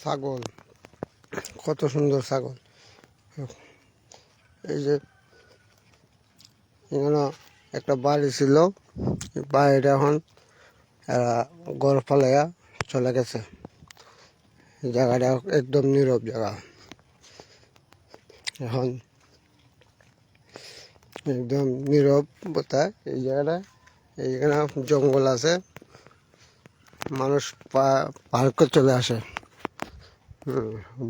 ছাগল, কত সুন্দর ছাগল। এই যে এখানে একটা বাড়ি ছিল, বাড়িটা এখন এরা ঘর ফালাইয়া চলে গেছে। জায়গাটা একদম নীরব জায়গা, এখন একদম নীরবতা এই জায়গাটা। এইখানে জঙ্গল আছে, মানুষ পার্কে চলে আসে,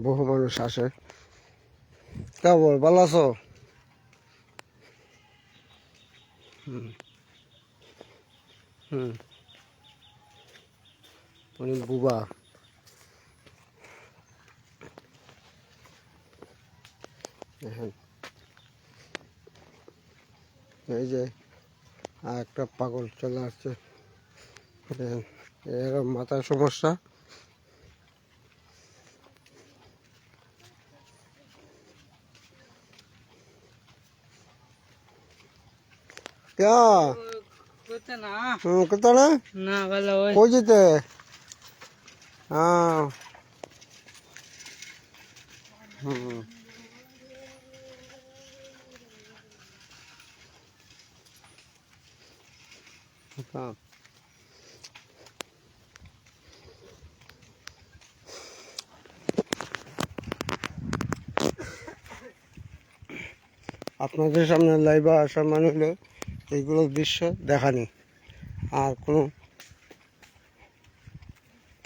বহু মানুষ আসে। কেমন ভালো আছো? উনি বুবা। এই যে আর একটা পাগল চলে আসছে, এর মাথার সমস্যা। কোথায় না কই যেতে? আপনাদের সামনে লাইভে আসার মানে হলো এইগুলোর দৃশ্য দেখানি, আর কোনো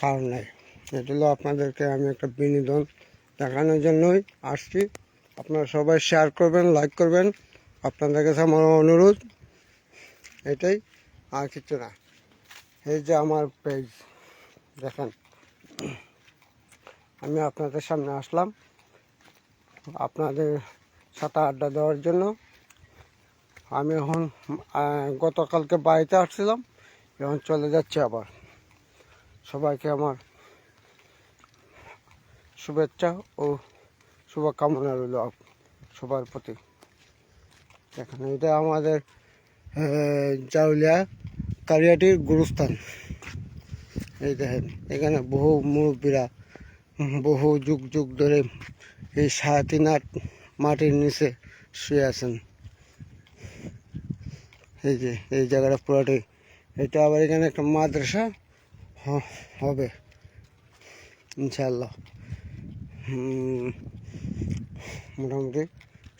কারণ নাই। এটা হলো আপনাদেরকে আমি একটা বিনোদন দেখানোর জন্যই আসছি। আপনারা সবাই শেয়ার করবেন, লাইক করবেন, আপনাদের কাছে আমার অনুরোধ এটাই, আর কিছু না। এই যে আমার পেজ দেখেন, আমি আপনাদের সামনে আসলাম আপনাদের সাথে আড্ডা দেওয়ার জন্য। আমি এখন গতকালকে বাড়িতে আসছিলাম, এখন চলে যাচ্ছি আবার। সবাইকে আমার শুভেচ্ছা ও শুভকামনা রইল সবার প্রতি। দেখেন, এটা আমাদের জাউলিয়া কারিয়াটির গুরুস্থান। এই দেখেন, এখানে বহু মুরব্বীরা বহু যুগ যুগ ধরে এই 3.5 আট মাটির নিচে শুয়ে আছেন। এই যে এই জায়গাটা পুরাটাই, এটা আবার এখানে একটা মাদ্রাসা হবে ইনশাআল্লাহ। মোটামুটি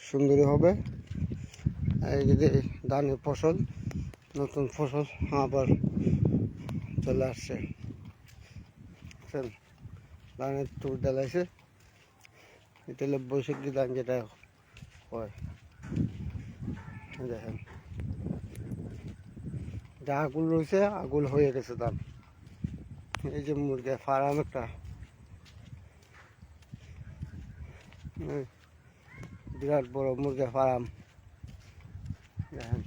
সুন্দরই হবে। এই যদি ধানের ফসল, নতুন ফসল আবার চলে আসছে। ধানের টুর ডালাইছে, এটা হলো বৈশাখী ধান যেটা হয়। দেখেন, যা আগুল রয়েছে, আগুল হয়ে গেছে ধান। এই যে মুরগি ফার্ম একটা, বিরাট বড় মুরগি ফার্ম। দেখেন,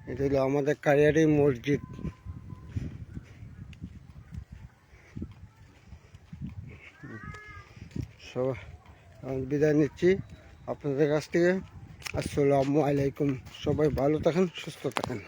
এটা হলো আমাদের কারিয়ারি মসজিদ। সবাই বিদায় নিচ্ছি আপনাদের কাছ থেকে। আসসালামু আলাইকুম। সবাই ভালো থাকেন, সুস্থ থাকেন।